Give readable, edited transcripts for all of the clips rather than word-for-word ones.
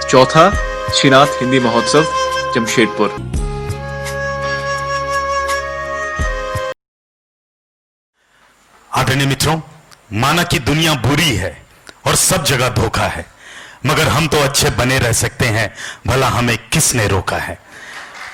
चौथा श्रीनाथ हिंदी महोत्सव जमशेदपुर। आदरणीय मित्रों, माना कि दुनिया बुरी है और सब जगह धोखा है, मगर हम तो अच्छे बने रह सकते हैं, भला हमें किसने रोका है।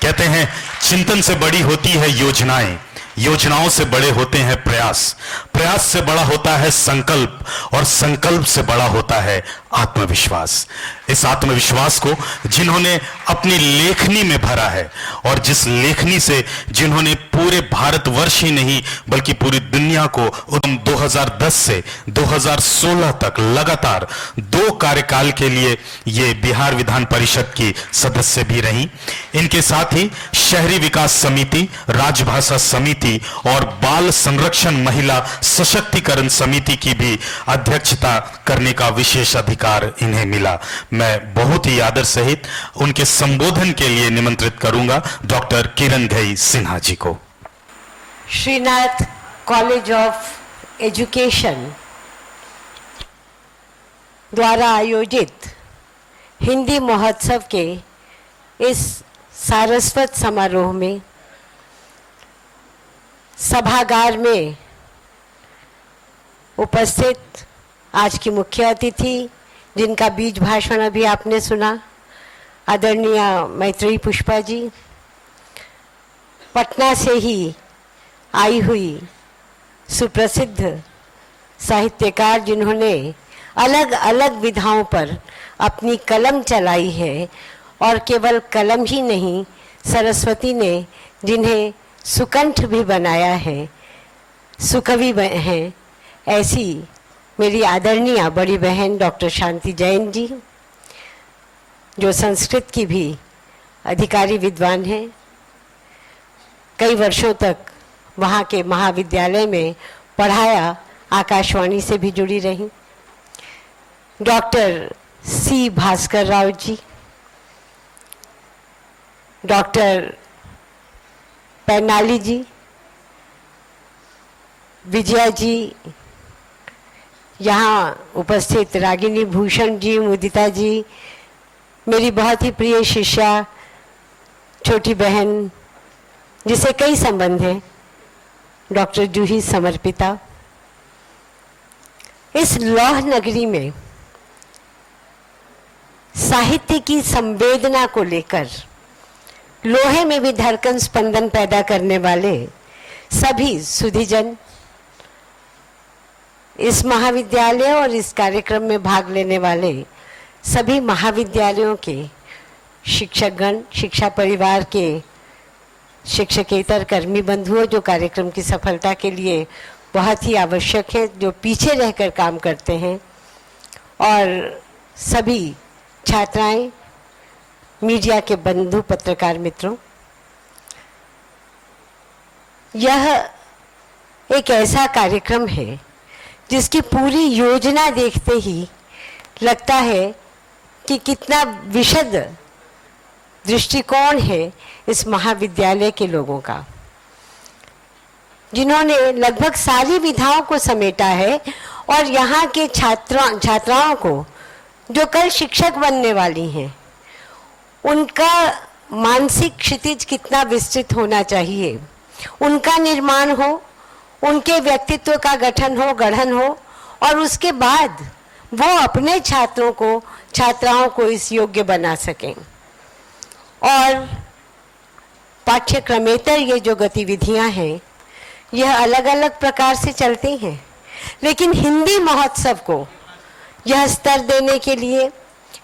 कहते हैं चिंतन से बड़ी होती है योजनाएं, योजनाओं से बड़े होते हैं प्रयास, प्रयास से बड़ा होता है संकल्प, और संकल्प से बड़ा होता है आत्मविश्वास। इस आत्मविश्वास को जिन्होंने अपनी लेखनी में भरा है, और जिस लेखनी से जिन्होंने पूरे भारतवर्ष ही नहीं बल्कि पूरी दुनिया को 2010 से 2016 तक लगातार 2 कार्यकाल के लिए ये बिहार विधान परिषद की सदस्य भी रही। इनके साथ ही शहरी विकास समिति, राजभाषा समिति और बाल संरक्षण महिला सशक्तिकरण समिति की भी अध्यक्षता करने का विशेष अधिकार इन्हें मिला। मैं बहुत ही आदर सहित उनके संबोधन के लिए निमंत्रित करूंगा डॉक्टर किरण घई सिन्हा जी को। श्रीनाथ कॉलेज ऑफ एजुकेशन द्वारा आयोजित हिंदी महोत्सव के इस सारस्वत समारोह में सभागार में उपस्थित आज की मुख्य अतिथि, जिनका बीज भाषण अभी आपने सुना, आदरणीय मैत्रेयी पुष्पा जी, पटना से ही आई हुई सुप्रसिद्ध साहित्यकार जिन्होंने अलग अलग विधाओं पर अपनी कलम चलाई है, और केवल कलम ही नहीं, सरस्वती ने जिन्हें सुकंठ भी बनाया है, सुकवि हैं, ऐसी मेरी आदरणीय बड़ी बहन डॉक्टर शांति जैन जी, जो संस्कृत की भी अधिकारी विद्वान हैं, कई वर्षों तक वहाँ के महाविद्यालय में पढ़ाया, आकाशवाणी से भी जुड़ी रही। Doctor C Bhaskar Rao ji, doctor पैनाली जी, विजया जी, यहाँ उपस्थित रागिनी भूषण जी, मुदिता जी, मेरी बहुत ही प्रिय शिष्या, छोटी बहन जिसे कई संबंध हैं, डॉक्टर जूही समर्पिता। इस लौह नगरी में साहित्य की संवेदना को लेकर लोहे में भी धड़कन स्पंदन पैदा करने वाले सभी सुधीजन, इस महाविद्यालय और इस कार्यक्रम में भाग लेने वाले सभी महाविद्यालयों के शिक्षकगण, शिक्षा परिवार के शिक्षकेतर कर्मी बंधुओं, जो कार्यक्रम की सफलता के लिए बहुत ही आवश्यक है, जो पीछे रहकर काम करते हैं, और सभी छात्राएं, मीडिया के बंधु पत्रकार मित्रों, यह एक ऐसा कार्यक्रम है जिसकी पूरी योजना देखते ही लगता है कि कितना विशद दृष्टिकोण है इस महाविद्यालय के लोगों का, जिन्होंने लगभग सारी विधाओं को समेटा है, और यहाँ के छात्राओं को जो कल शिक्षक बनने वाली हैं, उनका मानसिक क्षितिज कितना विस्तृत होना चाहिए, उनका निर्माण हो, उनके व्यक्तित्व का गढ़न हो, और उसके बाद वो अपने छात्रों को, छात्राओं को इस योग्य बना सकें। और पाठ्यक्रमेतर ये जो गतिविधियां हैं, यह अलग अलग प्रकार से चलती हैं, लेकिन हिंदी महोत्सव को यह स्तर देने के लिए,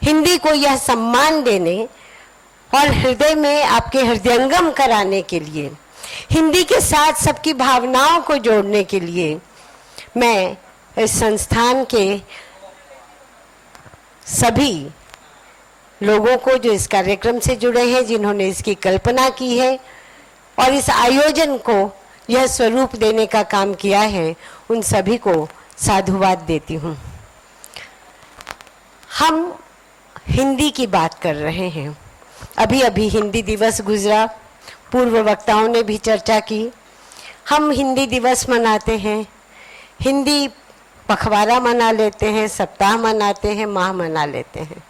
हिंदी को यह सम्मान देने और हृदय में आपके हृदयंगम कराने के लिए, हिंदी के साथ सबकी भावनाओं को जोड़ने के लिए, मैं इस संस्थान के सभी लोगों को जो इस कार्यक्रम से जुड़े हैं, जिन्होंने इसकी कल्पना की है और इस आयोजन को यह स्वरूप देने का काम किया है, उन सभी को साधुवाद देती हूँ। हम हिंदी की बात कर रहे हैं, अभी अभी हिंदी दिवस गुजरा, पूर्व वक्ताओं ने भी चर्चा की। हम हिंदी दिवस मनाते हैं, हिंदी पखवाड़ा मना लेते हैं, सप्ताह मनाते हैं, माह मना लेते हैं,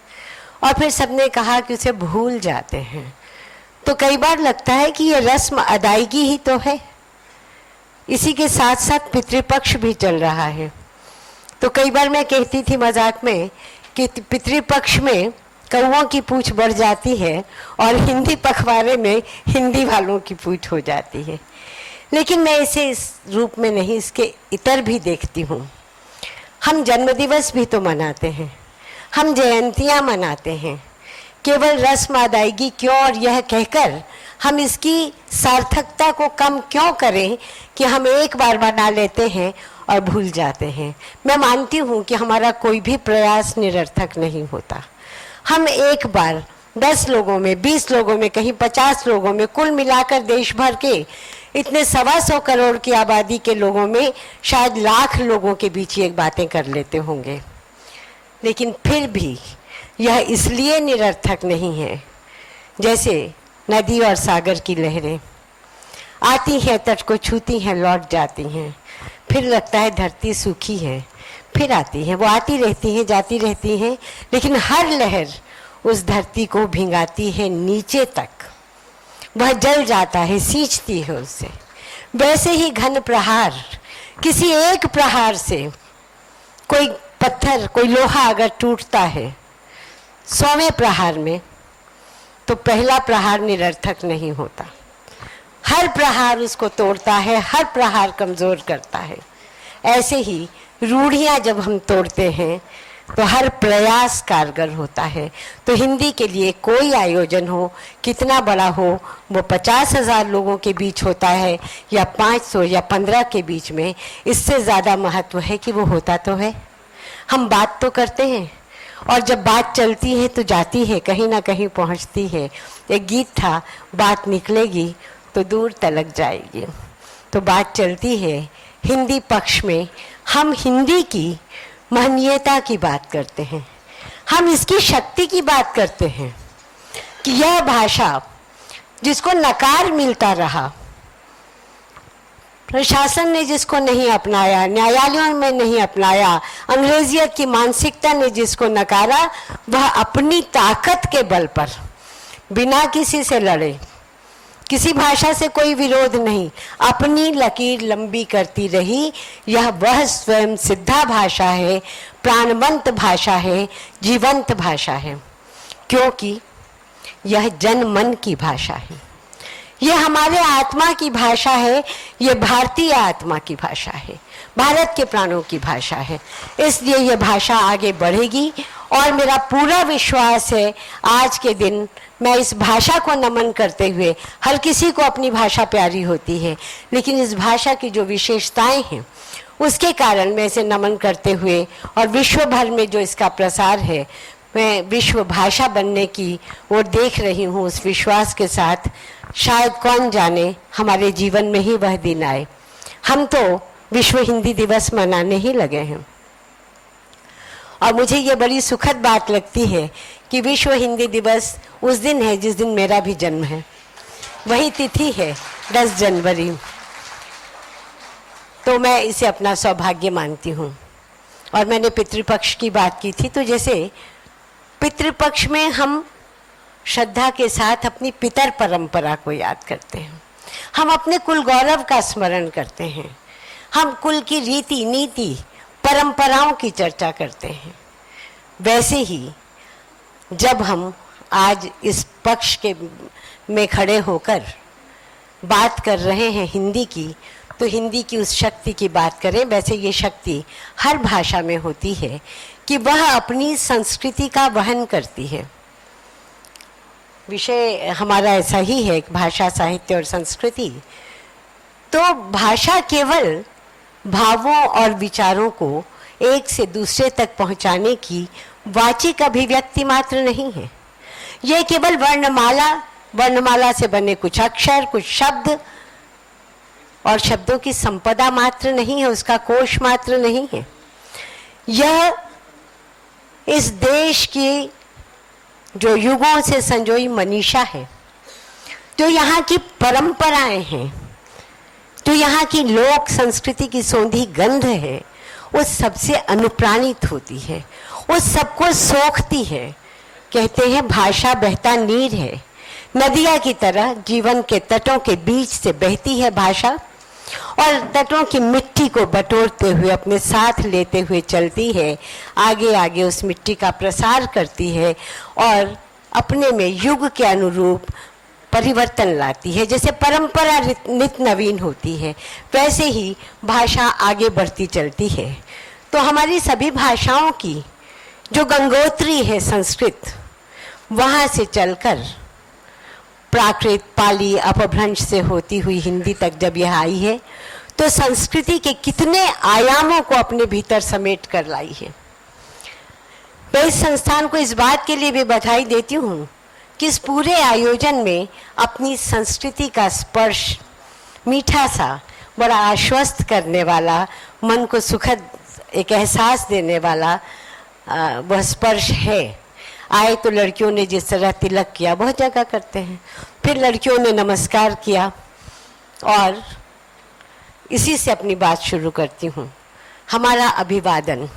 और फिर सबने कहा कि उसे भूल जाते हैं। तो कई बार लगता है कि ये रस्म अदायगी ही तो है, इसी के साथ साथ पितृपक्ष भी चल रहा है। तो कई बार मैं कहती थी मजाक में कि पितृपक्ष में कौओं की पूंछ बढ़ जाती है और हिंदी पखवाड़े में हिंदी वालों की पूंछ हो जाती है। लेकिन मैं इसे इस रूप में नहीं, इसके इतर भी देखती हूँ। हम जन्मदिवस भी तो मनाते हैं, हम जयंतियाँ मनाते हैं, केवल रस्म अदायगी क्यों और यह कहकर हम इसकी सार्थकता को कम क्यों करें कि हम एक बार मना लेते हैं और भूल जाते हैं। मैं मानती हूँ कि हमारा कोई भी प्रयास निरर्थक नहीं होता। हम एक बार 10 लोगों में, 20 लोगों में, कहीं 50 लोगों में, कुल मिलाकर देश भर के इतने 125 करोड़ की आबादी के लोगों में शायद लाख लोगों के बीच ये बातें कर लेते होंगे। लेकिन फिर भी यह इसलिए निरर्थक नहीं है जैसे नदी और सागर की लहरें आती हैं, तट को छूती हैं, लौट जाती हैं, फिर लगता है धरती सूखी है, फिर आती हैं। वो आती रहती हैं, जाती रहती हैं, लेकिन हर लहर उस धरती को भिंगाती है नीचे तक, वह जल जाता है, सींचती है उससे। वैसे ही घन प्रहार, किसी एक प्रहार से कोई पत्थर, कोई लोहा अगर टूटता है 100वें प्रहार में, तो पहला प्रहार निरर्थक नहीं होता। हर प्रहार उसको तोड़ता है, हर प्रहार कमजोर करता है। ऐसे ही रूढ़ियां जब हम तोड़ते हैं तो हर प्रयास कारगर होता है। तो हिंदी के लिए कोई आयोजन हो, कितना बड़ा हो, वो 50,000 लोगों के बीच होता है या 500 या 15 के बीच में, इससे ज़्यादा महत्व है कि वो होता तो है। हम बात तो करते हैं और जब बात चलती है तो जाती है, कहीं ना कहीं पहुंचती है। एक गीत था, बात निकलेगी तो दूर तलक जाएगी। तो बात चलती है हिंदी पक्ष में। हम हिंदी की महनीयता की बात करते हैं, हम इसकी शक्ति की बात करते हैं कि यह भाषा जिसको नकार मिलता रहा, प्रशासन ने जिसको नहीं अपनाया, न्यायालयों में नहीं अपनाया, अंग्रेजियत की मानसिकता ने जिसको नकारा, वह अपनी ताकत के बल पर बिना किसी से लड़े, किसी भाषा से कोई विरोध नहीं, अपनी लकीर लंबी करती रही। यह वह स्वयं सिद्धा भाषा है, प्राणवंत भाषा है, जीवंत भाषा है, क्योंकि यह जन मन की भाषा है, यह हमारे आत्मा की भाषा है, यह भारतीय आत्मा की भाषा है, भारत के प्राणों की भाषा है। इसलिए यह भाषा आगे बढ़ेगी और मेरा पूरा विश्वास है आज के दिन मैं इस भाषा को नमन करते हुए, हर किसी को अपनी भाषा प्यारी होती है, लेकिन इस भाषा की जो विशेषताएं हैं उसके कारण मैं इसे नमन करते हुए और विश्व भर में जो इसका प्रसार है, मैं विश्व भाषा बनने की ओर देख रही हूँ उस विश्वास के साथ। शायद कौन जाने हमारे जीवन में ही वह दिन आए। हम तो विश्व हिंदी दिवस मनाने ही लगे हैं और मुझे ये बड़ी सुखद बात लगती है कि विश्व हिंदी दिवस उस दिन है जिस दिन मेरा भी जन्म है। वही तिथि है 10 जनवरी। तो मैं इसे अपना सौभाग्य मानती हूँ। और मैंने पितृपक्ष की बात की थी, तो जैसे पितृपक्ष में हम श्रद्धा के साथ अपनी पितर परंपरा को याद करते हैं, हम अपने कुल गौरव का स्मरण करते हैं, हम कुल की रीति नीति परंपराओं की चर्चा करते हैं। वैसे ही जब हम आज इस पक्ष के में खड़े होकर बात कर रहे हैं हिंदी की, तो हिंदी की उस शक्ति की बात करें। वैसे ये शक्ति हर भाषा में होती है कि वह अपनी संस्कृति का वहन करती है। विषय हमारा ऐसा ही है, भाषा, साहित्य और संस्कृति। तो भाषा केवल भावों और विचारों को एक से दूसरे तक पहुंचाने की वाचिक अभिव्यक्ति मात्र नहीं है। यह केवल वर्णमाला से बने कुछ अक्षर, कुछ शब्द और शब्दों की संपदा मात्र नहीं है, उसका कोश मात्र नहीं है। यह इस देश की जो युगों से संजोई मनीषा है, जो यहाँ की परंपराएं हैं, जो यहाँ की लोक संस्कृति की सौंधी गंध है, उस सबसे अनुप्राणित होती है, उस सबको सोखती है। कहते हैं भाषा बहता नीर है, नदिया की तरह जीवन के तटों के बीच से बहती है भाषा और तटों की मिट्टी को बटोरते हुए अपने साथ लेते हुए चलती है, आगे आगे उस मिट्टी का प्रसार करती है और अपने में युग के अनुरूप परिवर्तन लाती है। जैसे परंपरा नित नवीन होती है, वैसे ही भाषा आगे बढ़ती चलती है। तो हमारी सभी भाषाओं की जो गंगोत्री है संस्कृत, वहाँ से चलकर प्राकृत, पाली, अपभ्रंश से होती हुई हिंदी तक जब यह आई है, तो संस्कृति के कितने आयामों को अपने भीतर समेट कर लाई है। मैं इस संस्थान को इस बात के लिए भी बधाई देती हूँ कि इस पूरे आयोजन में अपनी संस्कृति का स्पर्श, मीठा सा, बड़ा आश्वस्त करने वाला, मन को सुखद एक एहसास देने वाला वह स्पर्श है। आए तो लड़कियों ने जिस तरह तिलक किया, बहुत जगह करते हैं, फिर लड़कियों ने नमस्कार किया और इसी से अपनी बात शुरू करती हूँ। हमारा अभिवादन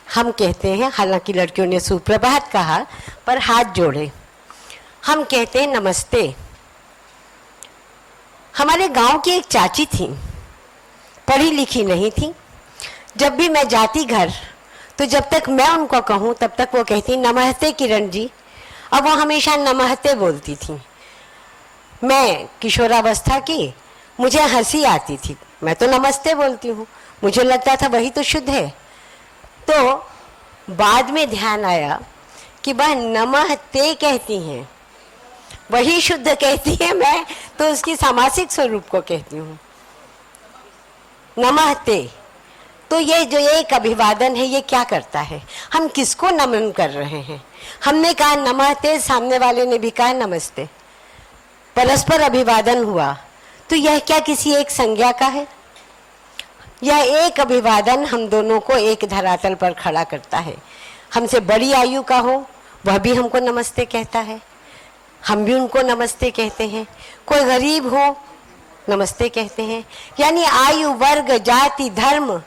हम कहते हैं, हालांकि लड़कियों ने सुप्रभात कहा पर हाथ जोड़े, हम कहते हैं नमस्ते। हमारे गांव की एक चाची थी, पढ़ी लिखी नहीं थी। जब भी मैं जाती घर तो जब तक मैं उनको कहूँ तब तक वो कहती नमस्ते किरण जी। अब वो हमेशा नमस्ते बोलती थी। मैं किशोरावस्था की, मुझे हंसी आती थी, मैं तो नमस्ते बोलती हूँ, मुझे लगता था वही तो शुद्ध है। तो बाद में ध्यान आया कि वह नमस्ते कहती हैं, वही शुद्ध कहती है, मैं तो उसकी सामासिक स्वरूप को कहती हूँ नमस्ते। तो ये जो एक अभिवादन है, ये क्या करता है, हम किसको नमन कर रहे हैं? हमने कहा नमस्ते, सामने वाले ने भी कहा नमस्ते, परस्पर अभिवादन हुआ। तो यह क्या किसी एक संज्ञा का है? यह एक अभिवादन हम दोनों को एक धरातल पर खड़ा करता है। हमसे बड़ी आयु का हो, वह भी हमको नमस्ते कहता है, हम भी उनको नमस्ते कहते हैं। कोई गरीब हो, नमस्ते कहते हैं। यानी आयु, वर्ग, जाति, धर्म,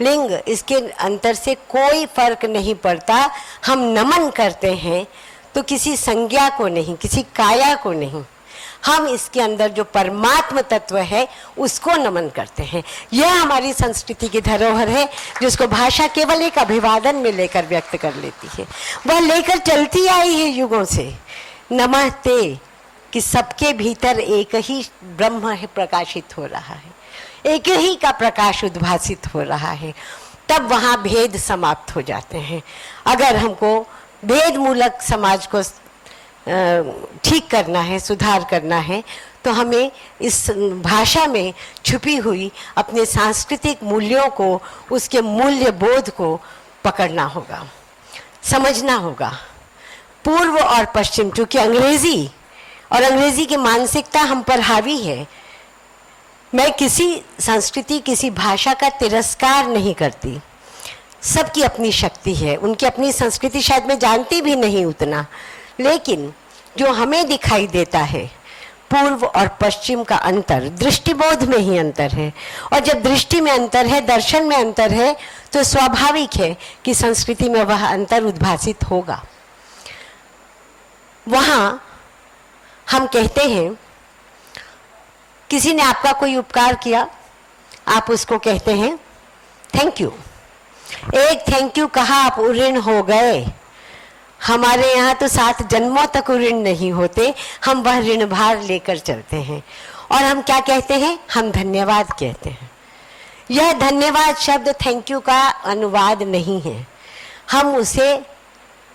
लिंग, इसके अंतर से कोई फर्क नहीं पड़ता। हम नमन करते हैं तो किसी संज्ञा को नहीं, किसी काया को नहीं, हम इसके अंदर जो परमात्म तत्व है उसको नमन करते हैं। यह हमारी संस्कृति की धरोहर है, जिसको भाषा केवल एक अभिवादन में लेकर व्यक्त कर लेती है। वह लेकर चलती आई है युगों से। नमस्ते कि सबके भीतर एक ही ब्रह्म है, प्रकाशित हो रहा है, एक ही का प्रकाश उद्भासित हो रहा है। तब वहाँ भेद समाप्त हो जाते हैं। अगर हमको भेद मूलक समाज को ठीक करना है, सुधार करना है, तो हमें इस भाषा में छुपी हुई अपने सांस्कृतिक मूल्यों को, उसके मूल्य बोध को पकड़ना होगा, समझना होगा। पूर्व और पश्चिम, चूंकि अंग्रेजी और अंग्रेजी की मानसिकता हम पर हावी है, मैं किसी संस्कृति, किसी भाषा का तिरस्कार नहीं करती। सबकी अपनी शक्ति है, उनकी अपनी संस्कृति शायद मैं जानती भी नहीं उतना, लेकिन जो हमें दिखाई देता है पूर्व और पश्चिम का अंतर, दृष्टिबोध में ही अंतर है। और जब दृष्टि में अंतर है, दर्शन में अंतर है, तो स्वाभाविक है कि संस्कृति में वह अंतर उद्भासित होगा। वहाँ हम कहते हैं, किसी ने आपका कोई उपकार किया, आप उसको कहते हैं थैंक यू। एक थैंक यू कहा, आप ऋण हो गए। हमारे यहाँ तो 7 जन्मों तक ऋण नहीं होते, हम वह ऋण भार लेकर चलते हैं। और हम क्या कहते हैं? हम धन्यवाद कहते हैं। यह धन्यवाद शब्द थैंक यू का अनुवाद नहीं है, हम उसे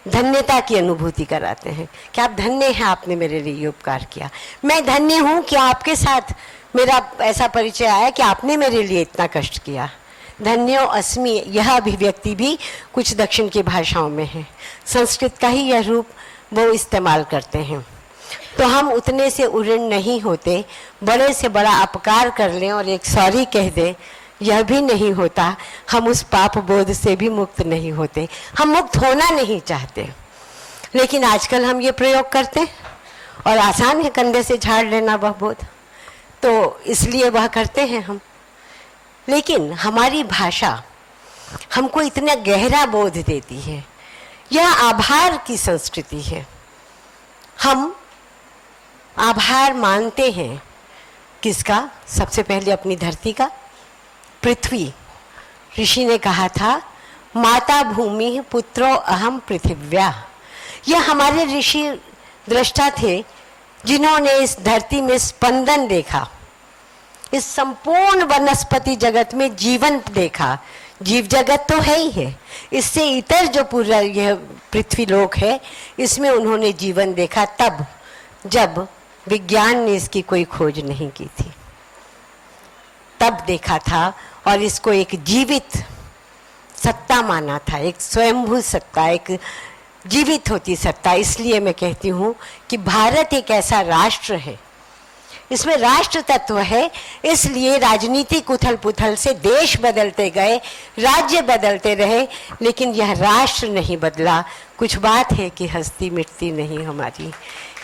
धन्यता की अनुभूति कराते हैं कि आप धन्य हैं, आपने मेरे लिए ये उपकार किया। मैं धन्य हूँ कि आपके साथ मेरा ऐसा परिचय आया कि आपने मेरे लिए इतना कष्ट किया। धन्यो अस्मि, यह अभिव्यक्ति भी कुछ दक्षिण की भाषाओं में है, संस्कृत का ही यह रूप वो इस्तेमाल करते हैं। तो हम उतने से उऋण नहीं होते, बड़े से बड़ा अपकार कर लें और एक सॉरी कह दें, यह भी नहीं होता। हम उस पाप बोध से भी मुक्त नहीं होते, हम मुक्त होना नहीं चाहते, लेकिन आजकल हम ये प्रयोग करते हैं और आसान है कंधे से झाड़ लेना वह बोध, तो इसलिए वह करते हैं हम। लेकिन हमारी भाषा हमको इतना गहरा बोध देती है, यह आभार की संस्कृति है। हम आभार मानते हैं किसका? सबसे पहले अपनी धरती का, पृथ्वी। ऋषि ने कहा था माता भूमि पुत्रो अहम पृथिव्या। यह हमारे ऋषि दृष्टा थे जिन्होंने इस धरती में स्पंदन देखा, इस संपूर्ण वनस्पति जगत में जीवन देखा। जीव जगत तो है ही है, इससे इतर जो पूरा यह पृथ्वी लोक है इसमें उन्होंने जीवन देखा, तब जब विज्ञान ने इसकी कोई खोज नहीं की थी, तब देखा था और इसको एक जीवित सत्ता माना था, एक स्वयंभू सत्ता, एक जीवित होती सत्ता। इसलिए मैं कहती हूँ कि भारत एक ऐसा राष्ट्र है, इसमें राष्ट्र तत्व है, इसलिए राजनीतिक उथल पुथल से देश बदलते गए, राज्य बदलते रहे, लेकिन यह राष्ट्र नहीं बदला। कुछ बात है कि हस्ती मिटती नहीं हमारी,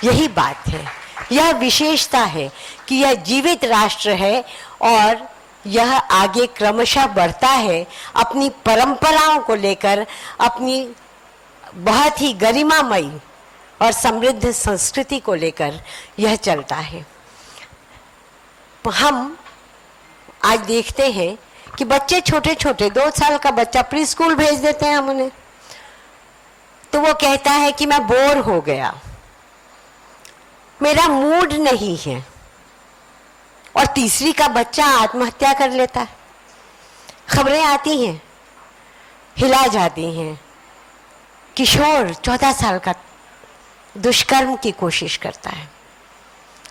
यही बात है, यह विशेषता है कि यह जीवित राष्ट्र है और यह आगे क्रमशः बढ़ता है अपनी परंपराओं को लेकर, अपनी बहुत ही गरिमामयी और समृद्ध संस्कृति को लेकर यह चलता है। हम आज देखते हैं कि बच्चे छोटे छोटे 2 साल का बच्चा प्री स्कूल भेज देते हैं हम उन्हें, तो वो कहता है कि मैं बोर हो गया, मेरा मूड नहीं है, और तीसरी का बच्चा आत्महत्या कर लेता है। खबरें आती हैं, हिला जाती हैं, किशोर 14 साल का दुष्कर्म की कोशिश करता है।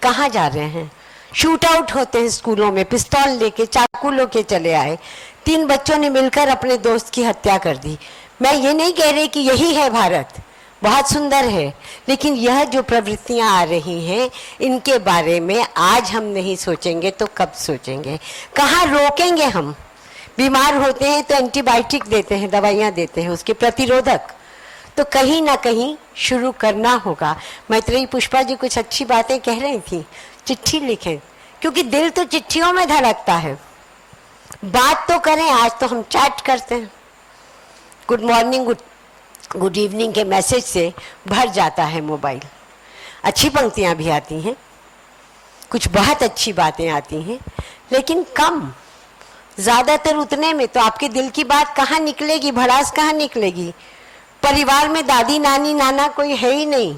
कहाँ जा रहे हैं? शूट आउट होते हैं स्कूलों में, पिस्तौल लेके, चाकू लेके चले आए। 3 बच्चों ने मिलकर अपने दोस्त की हत्या कर दी। मैं ये नहीं कह रही कि यही है भारत, बहुत सुंदर है, लेकिन यह जो प्रवृत्तियां आ रही हैं इनके बारे में आज हम नहीं सोचेंगे तो कब सोचेंगे? कहाँ रोकेंगे हम? बीमार होते हैं तो एंटीबायोटिक देते हैं, दवाइयाँ देते हैं उसके प्रतिरोधक, तो कहीं ना कहीं शुरू करना होगा। मैत्रेयी पुष्पा जी कुछ अच्छी बातें कह रही थी, चिट्ठी लिखें, क्योंकि दिल तो चिट्ठियों में धड़कता है। बात तो करें, आज तो हम चैट करते हैं, गुड मॉर्निंग गुड इवनिंग के मैसेज से भर जाता है मोबाइल। अच्छी पंक्तियां भी आती हैं, कुछ बहुत अच्छी बातें आती हैं, लेकिन कम, ज़्यादातर उतने में तो आपके दिल की बात कहाँ निकलेगी, भड़ास कहाँ निकलेगी? परिवार में दादी नानी नाना कोई है ही नहीं,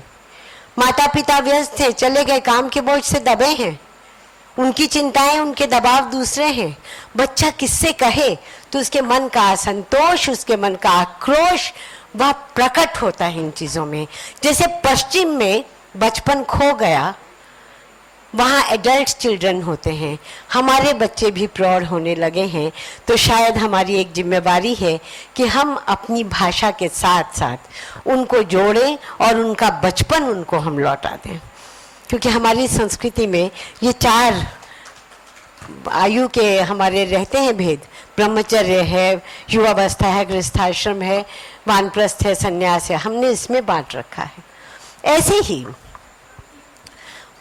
माता पिता व्यस्त हैं, चले गए, काम के बोझ से दबे हैं, उनकी चिंताएं, उनके दबाव दूसरे हैं। बच्चा किससे कहे? तो उसके मन का असंतोष, उसके मन का आक्रोश वह प्रकट होता है इन चीज़ों में। जैसे पश्चिम में बचपन खो गया, वहाँ एडल्ट चिल्ड्रन होते हैं, हमारे बच्चे भी प्रौढ़ होने लगे हैं, तो शायद हमारी एक जिम्मेवारी है कि हम अपनी भाषा के साथ साथ उनको जोड़ें और उनका बचपन उनको हम लौटा दें, क्योंकि हमारी संस्कृति में ये 4 आयु के हमारे रहते हैं भेद। ब्रह्मचर्य है, युवावस्था है, गृहस्थाश्रम है, वानप्रस्थ है, संन्यास है, हमने इसमें बांट रखा है। ऐसे ही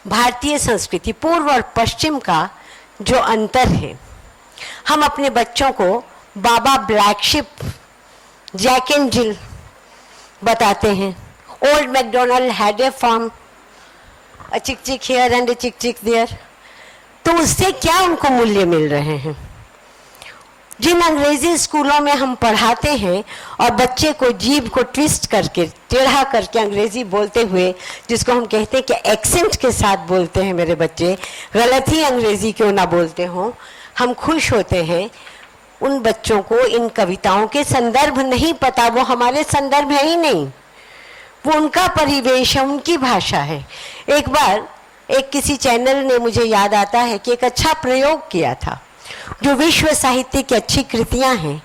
भारतीय संस्कृति पूर्व और पश्चिम का जो अंतर है, हम अपने बच्चों को baa black sheep, Jack and Jill बताते हैं। Old MacDonald had a farm, a chick chick here and a chick चिक देयर। तो उससे क्या उनको मूल्य मिल रहे हैं? जिन अंग्रेजी स्कूलों में हम पढ़ाते हैं और बच्चे को जीभ को ट्विस्ट करके, टेढ़ा करके अंग्रेजी बोलते हुए, जिसको हम कहते हैं कि एक्सेंट के साथ बोलते हैं मेरे बच्चे, गलत ही अंग्रेजी क्यों ना बोलते हों, हम खुश होते हैं। उन बच्चों को इन कविताओं के संदर्भ नहीं पता, वो हमारे संदर्भ है ही नहीं, वो उनका परिवेश है, उनकी भाषा है। एक बार एक किसी चैनल ने, मुझे याद आता है कि एक अच्छा प्रयोग किया था, जो विश्व साहित्य की अच्छी कृतियां हैं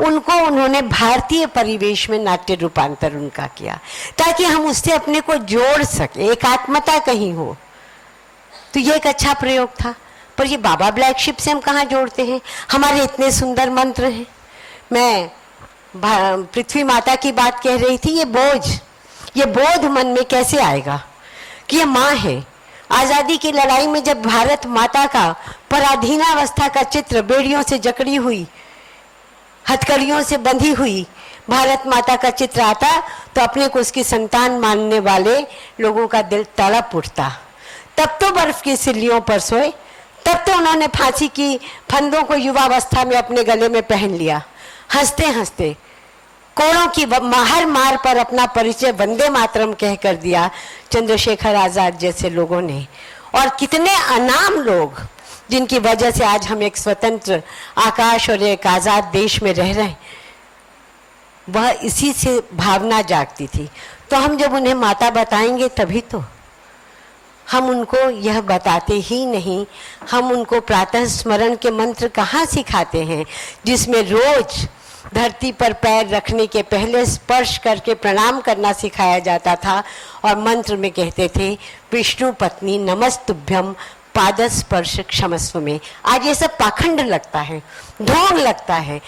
उनको उन्होंने भारतीय परिवेश में नाट्य रूपांतर उनका किया, ताकि हम उससे अपने को जोड़ सके, एकात्मता कहीं हो। तो ये एक अच्छा प्रयोग था। पर ये बाबा ब्लैक शिप से हम कहाँ जोड़ते हैं? हमारे इतने सुंदर मंत्र हैं। मैं पृथ्वी माता की बात कह रही थी, ये बोध मन में कैसे आएगा कि ये माँ है। आज़ादी की लड़ाई में जब भारत माता का पराधीनावस्था का चित्र बेड़ियों से जकड़ी हुई हथकड़ियों से बंधी हुई भारत माता का चित्र आता तो अपने को उसकी संतान मानने वाले लोगों का दिल तड़प उठता। तब तो बर्फ की सिल्लियों पर सोए, तब तो उन्होंने फांसी की फंदों को युवावस्था में अपने गले में पहन लिया। हंसते हंसते कोड़ों की हर मार पर अपना परिचय वंदे मातरम कह कर दिया चंद्रशेखर आजाद जैसे लोगों ने। और कितने अनाम लोग जिनकी वजह से आज हम एक स्वतंत्र आकाश और एक आजाद देश में रह रहे हैं, वह इसी से भावना जागती थी। तो हम जब उन्हें माता बताएंगे तभी तो, हम उनको यह बताते ही नहीं। हम उनको प्रातः स्मरण के मंत्र कहाँ सिखाते हैं, जिसमें रोज धरती पर पैर रखने के पहले स्पर्श करके प्रणाम करना सिखाया जाता था। और मंत्र में कहते थे, विष्णु पत्नी नमस्तुभ्यम पाद स्पर्श क्षमस्व में। आज ये सब पाखंड लगता है, ढोंग लगता है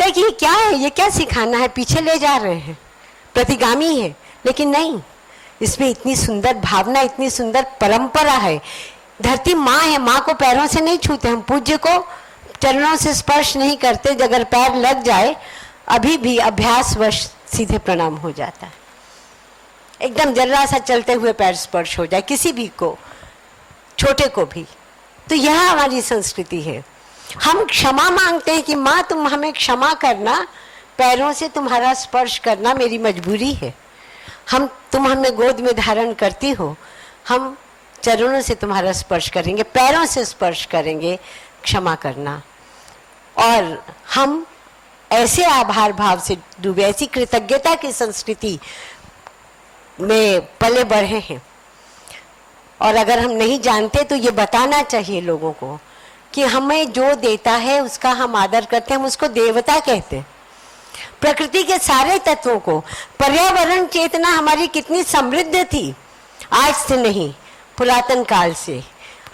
कि ये क्या है, ये क्या सिखाना है, पीछे ले जा रहे हैं, प्रतिगामी है। लेकिन नहीं, इसमें इतनी सुंदर भावना, इतनी सुंदर परंपरा है। धरती माँ है, माँ को पैरों से नहीं छूते हम, पूज्य को चरणों से स्पर्श नहीं करते। अगर पैर लग जाए अभी भी अभ्यासवश सीधे प्रणाम हो जाता है। एकदम जर्रा सा चलते हुए पैर स्पर्श हो जाए किसी भी को, छोटे को भी। तो यह हमारी संस्कृति है। हम क्षमा मांगते हैं कि माँ तुम हमें क्षमा करना, पैरों से तुम्हारा स्पर्श करना मेरी मजबूरी है। तुम हमें गोद में धारण करती हो, हम चरणों से तुम्हारा स्पर्श करेंगे, पैरों से स्पर्श करेंगे, क्षमा करना। और हम ऐसे आभार भाव से डूबे, ऐसी कृतज्ञता की संस्कृति में पले बढ़े हैं। और अगर हम नहीं जानते तो ये बताना चाहिए लोगों को कि हमें जो देता है उसका हम आदर करते हैं, हम उसको देवता कहते हैं। प्रकृति के सारे तत्वों को, पर्यावरण चेतना हमारी कितनी समृद्ध थी, आज से नहीं, पुरातन काल से।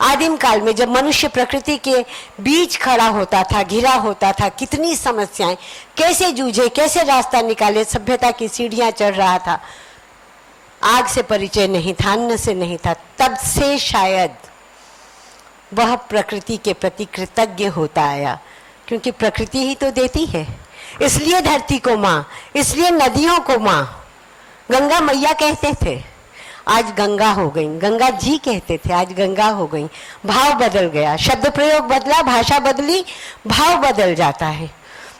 आदिम काल में जब मनुष्य प्रकृति के बीच खड़ा होता था, घिरा होता था, कितनी समस्याएं, कैसे जूझे, कैसे रास्ता निकाले, सभ्यता की सीढ़ियां चढ़ रहा था। आग से परिचय नहीं था, अन्न से नहीं था, तब से शायद वह प्रकृति के प्रति कृतज्ञ होता आया, क्योंकि प्रकृति ही तो देती है। इसलिए धरती को माँ, इसलिए नदियों को माँ। गंगा मैया कहते थे, आज गंगा हो गई, गंगा जी कहते थे, आज गंगा हो गई। भाव बदल गया, शब्द प्रयोग बदला, भाषा बदली, भाव बदल जाता है।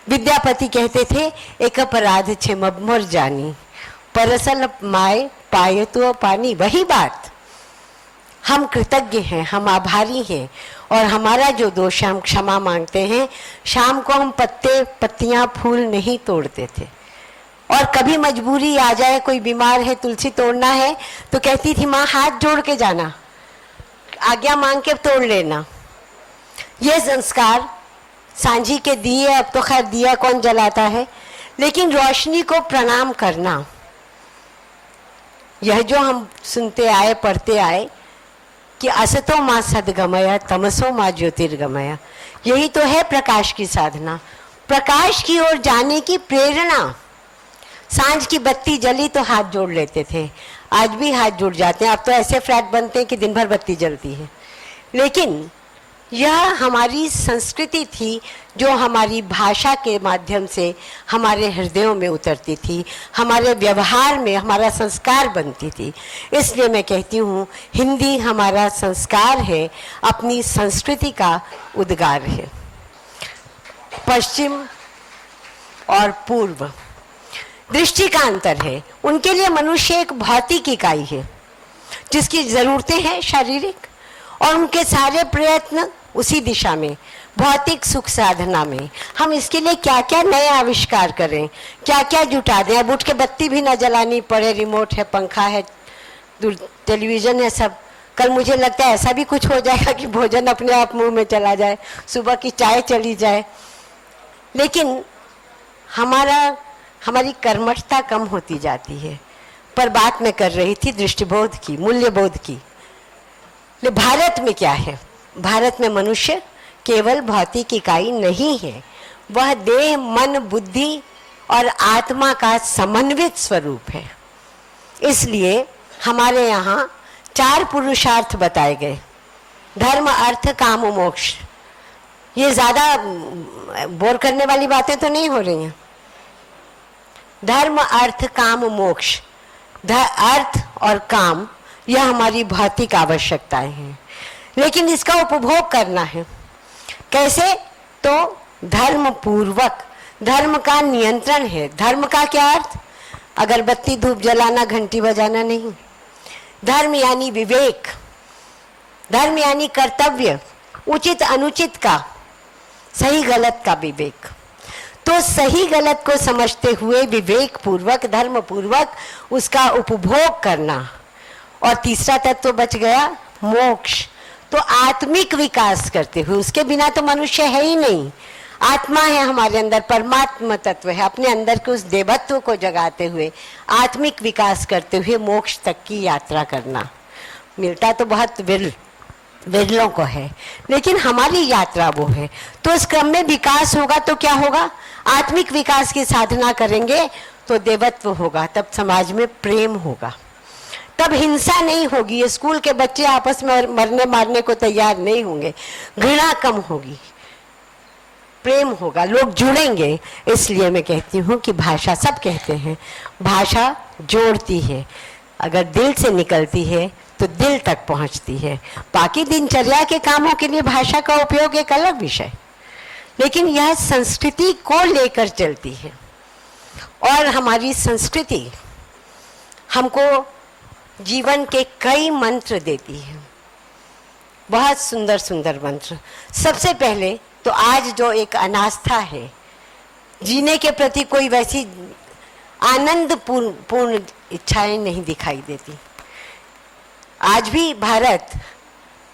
विद्यापति कहते थे, एक अपराध छे मबमर जानी, परसल माए पाए तो पानी। वही बात, हम कृतज्ञ हैं, हम आभारी हैं, और हमारा जो दोष है हम क्षमा मांगते हैं। शाम को हम पत्ते पत्तियां फूल नहीं तोड़ते थे, और कभी मजबूरी आ जाए, कोई बीमार है, तुलसी तोड़ना है, तो कहती थी माँ हाथ जोड़ के जाना, आज्ञा मांग के तोड़ लेना। ये संस्कार सांझी के दिए, अब तो खैर दिया कौन जलाता है, लेकिन रोशनी को प्रणाम करना, यह जो हम सुनते आए, पढ़ते आए कि असतो माँ सद्गमय तमसो माँ ज्योतिर्गमय, यही तो है प्रकाश की साधना, प्रकाश की ओर जाने की प्रेरणा। सांझ की बत्ती जली तो हाथ जोड़ लेते थे, आज भी हाथ जुड़ जाते हैं। अब तो ऐसे फ्लैट बनते हैं कि दिन भर बत्ती जलती है। लेकिन यह हमारी संस्कृति थी जो हमारी भाषा के माध्यम से हमारे हृदयों में उतरती थी, हमारे व्यवहार में हमारा संस्कार बनती थी। इसलिए मैं कहती हूँ, हिंदी हमारा संस्कार है, अपनी संस्कृति का उद्गार है। पश्चिम और पूर्व दृष्टि का अंतर है। उनके लिए मनुष्य एक भौतिक इकाई है जिसकी जरूरतें हैं शारीरिक, और उनके सारे प्रयत्न उसी दिशा में, भौतिक सुख साधना में। हम इसके लिए क्या क्या नए आविष्कार करें, क्या क्या जुटा दें। अब उठ के बत्ती भी ना जलानी पड़े, रिमोट है, पंखा है, टेलीविजन है, सब। कल मुझे लगता है ऐसा भी कुछ हो जाएगा कि भोजन अपने आप मुंह में चला जाए, सुबह की चाय चली जाए। लेकिन हमारी कर्मठता कम होती जाती है। पर बात मैं कर रही थी दृष्टिबोध की, मूल्यबोध की। भारत में क्या है? भारत में मनुष्य केवल भौतिक इकाई नहीं है, वह देह, मन, बुद्धि और आत्मा का समन्वित स्वरूप है। इसलिए हमारे यहाँ 4 पुरुषार्थ बताए गए, धर्म, अर्थ, काम, मोक्ष। ये ज्यादा बोर करने वाली बातें तो नहीं हो रही हैं। धर्म अर्थ काम मोक्ष, अर्थ और काम यह हमारी भौतिक आवश्यकताएं हैं, लेकिन इसका उपभोग करना है कैसे? तो धर्म पूर्वक। धर्म का नियंत्रण है। धर्म का क्या अर्थ? अगरबत्ती धूप जलाना, घंटी बजाना नहीं। धर्म यानी विवेक, धर्म यानी कर्तव्य, उचित अनुचित का, सही गलत का विवेक। तो सही गलत को समझते हुए विवेक पूर्वक, धर्म पूर्वक उसका उपभोग करना। और तीसरा तत्व बच गया मोक्ष। तो आत्मिक विकास करते हुए, उसके बिना तो मनुष्य है ही नहीं। आत्मा है हमारे अंदर, परमात्मा तत्व है, अपने अंदर के उस देवत्व को जगाते हुए आत्मिक विकास करते हुए मोक्ष तक की यात्रा करना। मिलता तो बहुत विरलों को है, लेकिन हमारी यात्रा वो है। तो इस क्रम में विकास होगा तो क्या होगा? आत्मिक विकास की साधना करेंगे तो देवत्व होगा, तब समाज में प्रेम होगा, तब हिंसा नहीं होगी। स्कूल के बच्चे आपस में मरने मारने को तैयार नहीं होंगे, घृणा कम होगी, प्रेम होगा, लोग जुड़ेंगे। इसलिए मैं कहती हूँ कि भाषा, सब कहते हैं भाषा जोड़ती है, अगर दिल से निकलती है तो दिल तक पहुँचती है। बाकी दिनचर्या के कामों के लिए भाषा का उपयोग एक अलग विषय, लेकिन यह संस्कृति को लेकर चलती है। और हमारी संस्कृति हमको जीवन के कई मंत्र देती है, बहुत सुंदर सुंदर मंत्र। सबसे पहले तो आज जो एक अनास्था है, जीने के प्रति कोई वैसी आनंद पूर्ण इच्छाएं नहीं दिखाई देती। आज भी भारत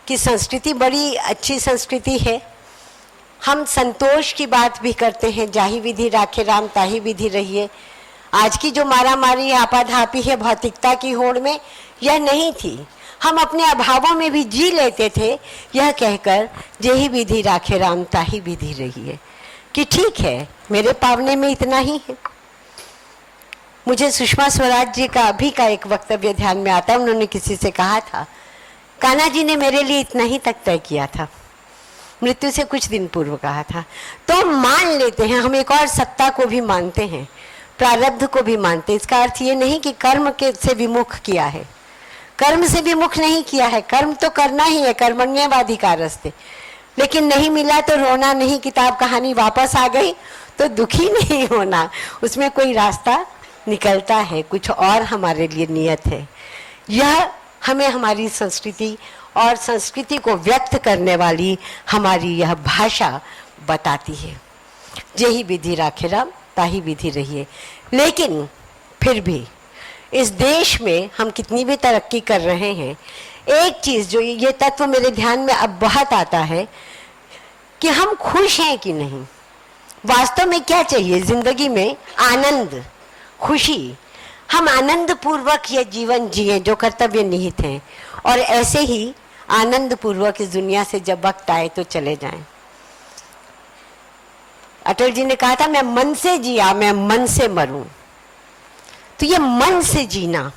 की संस्कृति बड़ी अच्छी संस्कृति है। हम संतोष की बात भी करते हैं, जाहि विधि राखे राम ताहि विधि रहिए। आज की जो मारामारी आपाधापी है भौतिकता की होड़ में, यह नहीं थी। हम अपने अभावों में भी जी लेते थे, यह कहकर जेहि विधि राखे राम ताहि विधि रहिए, कि ठीक है मेरे पावने में इतना ही है। मुझे सुषमा स्वराज जी का अभी का एक वक्तव्य ध्यान में आता है। उन्होंने किसी से कहा था, कान्हा जी ने मेरे लिए इतना ही तक तय किया था, मृत्यु से कुछ दिन पूर्व कहा था। तो मान लेते हैं, हम एक और सत्ता को भी मानते हैं, प्रारब्ध को भी मानते हैं। इसका अर्थ ये नहीं कि कर्म के से विमुख किया है, कर्म से विमुख नहीं किया है, कर्म तो करना ही है, कर्मण्येवाधिकारस्ते। लेकिन नहीं मिला तो रोना नहीं, किताब कहानी वापस आ गई तो दुखी नहीं होना, उसमें कोई रास्ता निकलता है, कुछ और हमारे लिए नियत है। यह हमें हमारी संस्कृति और संस्कृति को व्यक्त करने वाली हमारी यह भाषा बताती है। जेहि विधि राखे राम ताहि विधि रहिए। लेकिन फिर भी इस देश में हम कितनी भी तरक्की कर रहे हैं, एक चीज जो ये तत्व मेरे ध्यान में अब बहुत आता है कि हम खुश हैं कि नहीं। वास्तव में क्या चाहिए जिंदगी में? आनंद, खुशी। हम आनंद पूर्वक यह जीवन जिए जो कर्तव्य निहित हैं, और ऐसे ही आनंद पूर्वक इस दुनिया से जब वक्त आए तो चले जाएं। अटल जी ने कहा था, मैं मन से जिया मैं मन से मरूं। तो ये मन से जीना,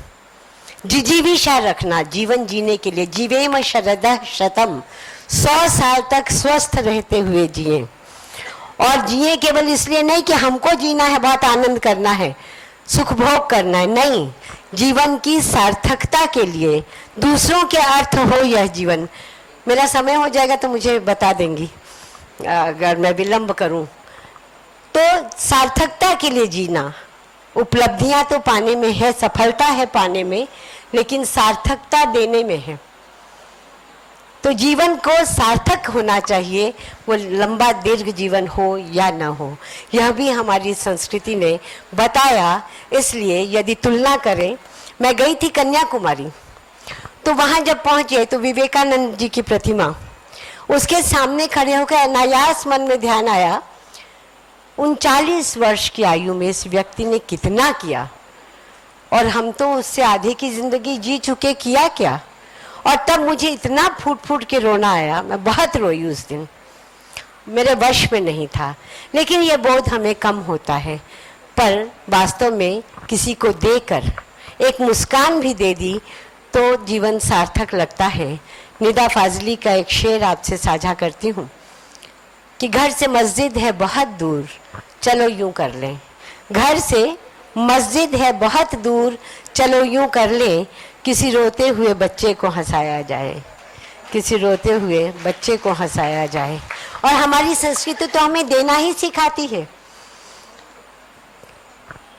जिजीविषा रखना जीवन जीने के लिए, जीवेम शरदः शतम, 100 साल तक स्वस्थ रहते हुए जिए। और जिए केवल इसलिए नहीं कि हमको जीना है, बहुत आनंद करना है, सुख भोग करना है, नहीं, जीवन की सार्थकता के लिए, दूसरों के अर्थ हो यह जीवन। मेरा समय हो जाएगा तो मुझे बता देंगी अगर मैं विलंब करूं। तो सार्थकता के लिए जीना, उपलब्धियां तो पाने में है, सफलता है पाने में, लेकिन सार्थकता देने में है। तो जीवन को सार्थक होना चाहिए, वो लंबा दीर्घ जीवन हो या न हो, यह भी हमारी संस्कृति ने बताया। इसलिए यदि तुलना करें, मैं गई थी कन्याकुमारी, तो वहाँ जब पहुँचे तो विवेकानंद जी की प्रतिमा, उसके सामने खड़े होकर अनायास मन में ध्यान आया, 39 वर्ष की आयु में इस व्यक्ति ने कितना किया, और हम तो उससे आधे की जिंदगी जी चुके, किया क्या। और तब मुझे इतना फूट फूट के रोना आया, मैं बहुत रोई उस दिन, मेरे वश में नहीं था। लेकिन ये बोध हमें कम होता है, पर वास्तव में किसी को देकर एक मुस्कान भी दे दी तो जीवन सार्थक लगता है। निदा फाजली का एक शेर आपसे साझा करती हूँ। कि घर से मस्जिद है बहुत दूर, चलो यूं कर लें। घर से मस्जिद है बहुत दूर, चलो यूं कर लें। किसी रोते हुए बच्चे को हंसाया जाए, किसी रोते हुए बच्चे को हंसाया जाए। और हमारी संस्कृति तो हमें देना ही सिखाती है।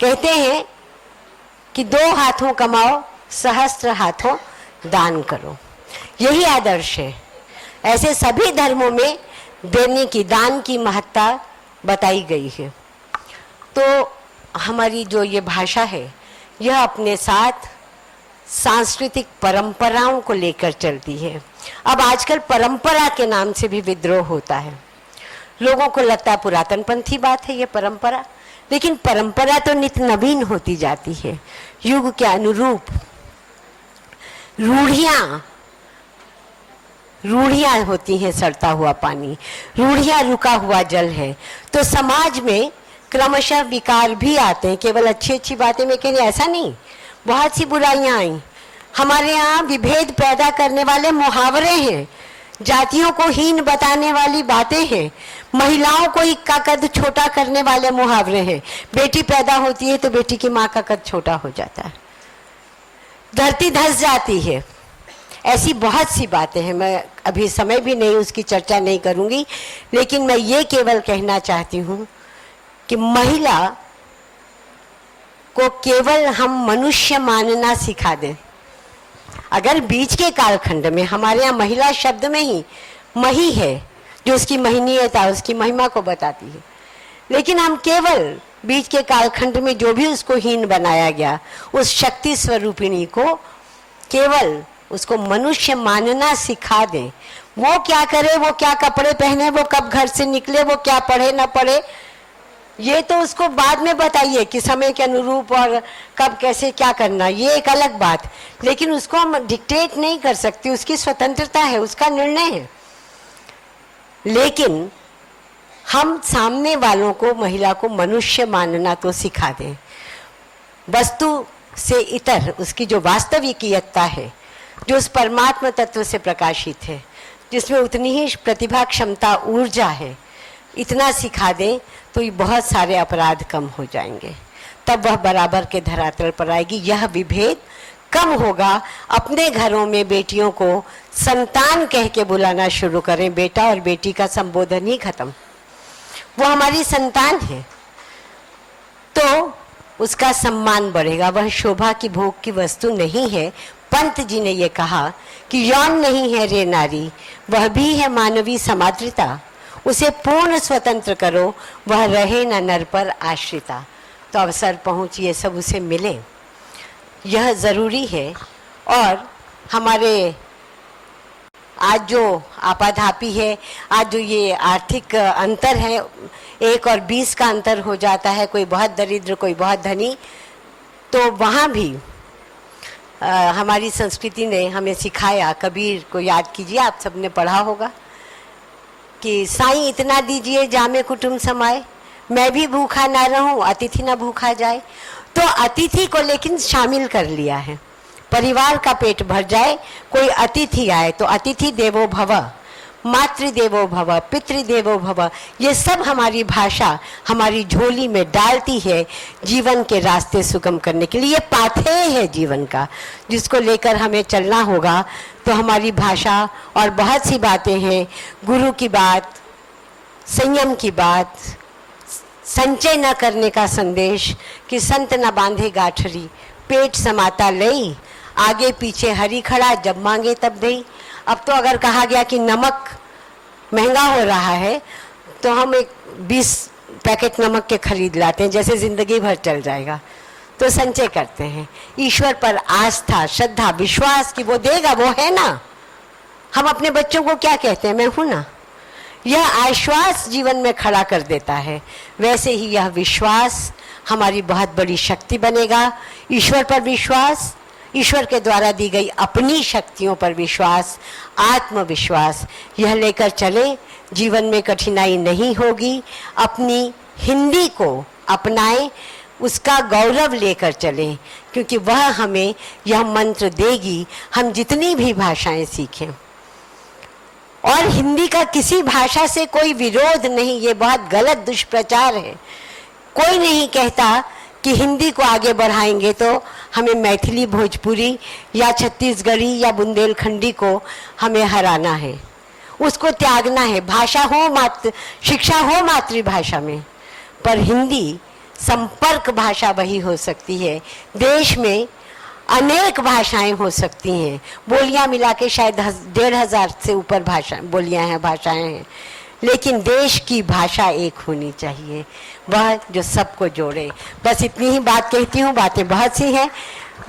कहते हैं कि 2 हाथों कमाओ, सहस्त्र हाथों दान करो। यही आदर्श है। ऐसे सभी धर्मों में देने की, दान की महत्ता बताई गई है। तो हमारी जो ये भाषा है, यह अपने साथ सांस्कृतिक परंपराओं को लेकर चलती है। अब आजकल परंपरा के नाम से भी विद्रोह होता है। लोगों को लगता है पुरातनपंथी बात है ये परंपरा, लेकिन परंपरा तो नित्य नवीन होती जाती है। युग के अनुरूप रूढ़ियां होती हैं, सड़ता हुआ पानी, रूढ़ियां रुका हुआ जल है। तो समाज में क्रमशः विकार भी आते हैं। केवल अच्छी अच्छी बातें में कह रही, ऐसा नहीं, बहुत सी बुराइयां आई। हमारे यहाँ विभेद पैदा करने वाले मुहावरे हैं, जातियों को हीन बताने वाली बातें हैं, महिलाओं को का कद छोटा करने वाले मुहावरे हैं। बेटी पैदा होती है तो बेटी की माँ का कद छोटा हो जाता है, धरती धंस जाती है। ऐसी बहुत सी बातें हैं। मैं अभी समय भी नहीं, उसकी चर्चा नहीं करूंगी, लेकिन मैं ये केवल कहना चाहती हूँ कि महिला को केवल हम मनुष्य मानना सिखा दें। अगर बीच के कालखंड में हमारे यहाँ महिला शब्द में ही मही है, जो उसकी महनीयता, उसकी महिमा को बताती है, लेकिन हम केवल बीच के कालखंड में जो भी उसको हीन बनाया गया, उस शक्ति स्वरूपिणी को केवल उसको मनुष्य मानना सिखा दें। वो क्या करे, वो क्या कपड़े पहने, वो कब घर से निकले, वो क्या पढ़े ना पढ़े, ये तो उसको बाद में बताइए कि समय के अनुरूप और कब कैसे क्या करना, ये एक अलग बात। लेकिन उसको हम डिक्टेट नहीं कर सकते, उसकी स्वतंत्रता है, उसका निर्णय है। लेकिन हम सामने वालों को, महिला को मनुष्य मानना तो सिखा दें। वस्तु से इतर उसकी जो वास्तविकता है, जो उस परमात्मा तत्व से प्रकाशित है, जिसमें उतनी ही प्रतिभा, क्षमता, ऊर्जा है, इतना सिखा दें तो ये बहुत सारे अपराध कम हो जाएंगे। तब वह बराबर के धरातल पर आएगी। यह विभेद कम होगा। अपने घरों में बेटियों को संतान कह के बुलाना शुरू करें। बेटा और बेटी का संबोधन ही खत्म, वो हमारी संतान है, तो उसका सम्मान बढ़ेगा। वह शोभा की भोग की वस्तु नहीं है। पंत जी ने ये कहा कि यौन नहीं है रे नारी, वह भी है मानवीय समाद्रिता, उसे पूर्ण स्वतंत्र करो, वह रहे न नर पर आश्रिता। तो अवसर पहुँच ये सब उसे मिले, यह ज़रूरी है। और हमारे आज जो आपाधापी है, आज जो ये आर्थिक अंतर है, 1 और 20 का अंतर हो जाता है, कोई बहुत दरिद्र कोई बहुत धनी, तो वहाँ भी हमारी संस्कृति ने हमें सिखाया। कबीर को याद कीजिए, आप सबने पढ़ा होगा कि साईं इतना दीजिए जामे कुटुंब समाए, मैं भी भूखा ना रहूं, अतिथि ना भूखा जाए। तो अतिथि को लेकिन शामिल कर लिया है, परिवार का पेट भर जाए, कोई अतिथि आए तो अतिथि देवो भव, मातृदेवो भव, पितृदेवो भव, ये सब हमारी भाषा हमारी झोली में डालती है जीवन के रास्ते सुगम करने के लिए। ये पाथेय है जीवन का, जिसको लेकर हमें चलना होगा। तो हमारी भाषा और बहुत सी बातें हैं, गुरु की बात, संयम की बात, संचय न करने का संदेश कि संत न बांधे गाठरी, पेट समाता लई, आगे पीछे हरी खड़ा, जब मांगे तब दई। अब तो अगर कहा गया कि नमक महंगा हो रहा है तो हम 20 पैकेट नमक के खरीद लाते हैं, जैसे जिंदगी भर चल जाएगा। तो संचय करते हैं, ईश्वर पर आस्था, श्रद्धा, विश्वास कि वो देगा, वो है ना। हम अपने बच्चों को क्या कहते हैं, मैं हूं ना। यह आश्वास जीवन में खड़ा कर देता है। वैसे ही यह विश्वास हमारी बहुत बड़ी शक्ति बनेगा। ईश्वर पर विश्वास, ईश्वर के द्वारा दी गई अपनी शक्तियों पर विश्वास, आत्मविश्वास, यह लेकर चले, जीवन में कठिनाई नहीं होगी। अपनी हिंदी को अपनाएं, उसका गौरव लेकर चलें, क्योंकि वह हमें यह मंत्र देगी। हम जितनी भी भाषाएं सीखें, और हिंदी का किसी भाषा से कोई विरोध नहीं, ये बहुत गलत दुष्प्रचार है। कोई नहीं कहता कि हिंदी को आगे बढ़ाएंगे तो हमें मैथिली, भोजपुरी या छत्तीसगढ़ी या बुंदेलखंडी को हमें हराना है, उसको त्यागना है। भाषा हो शिक्षा हो मातृभाषा में, पर हिंदी संपर्क भाषा वही हो सकती है। देश में अनेक भाषाएं हो सकती हैं, बोलियां मिला के शायद 1500 से ऊपर भाषाएं हैं, लेकिन देश की भाषा एक होनी चाहिए, वह जो सबको जोड़े। बस इतनी ही बात कहती हूँ, बातें बहुत सी हैं,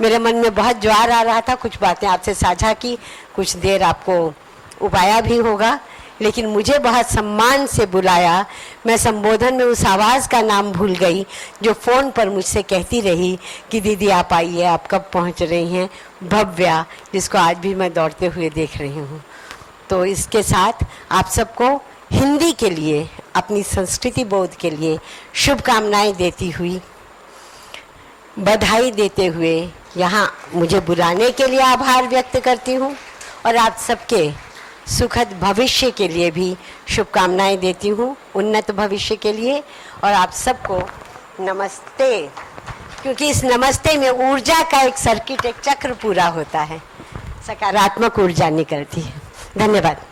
मेरे मन में बहुत ज्वार आ रहा था, कुछ बातें आपसे साझा की, कुछ देर आपको उपाया भी होगा, लेकिन मुझे बहुत सम्मान से बुलाया। मैं संबोधन में उस आवाज़ का नाम भूल गई जो फ़ोन पर मुझसे कहती रही कि दीदी आप आइए, आप कब पहुंच रही हैं, भव्या, जिसको आज भी मैं दौड़ते हुए देख रही हूँ। तो इसके साथ आप सबको हिंदी के लिए, अपनी संस्कृति बोध के लिए शुभकामनाएं देती हुई, बधाई देते हुए यहाँ मुझे बुलाने के लिए आभार व्यक्त करती हूँ और आप सबके सुखद भविष्य के लिए भी शुभकामनाएं देती हूँ, उन्नत भविष्य के लिए। और आप सबको नमस्ते, क्योंकि इस नमस्ते में ऊर्जा का एक सर्किट, एक चक्र पूरा होता है, सकारात्मक ऊर्जा निकलती है। धन्यवाद।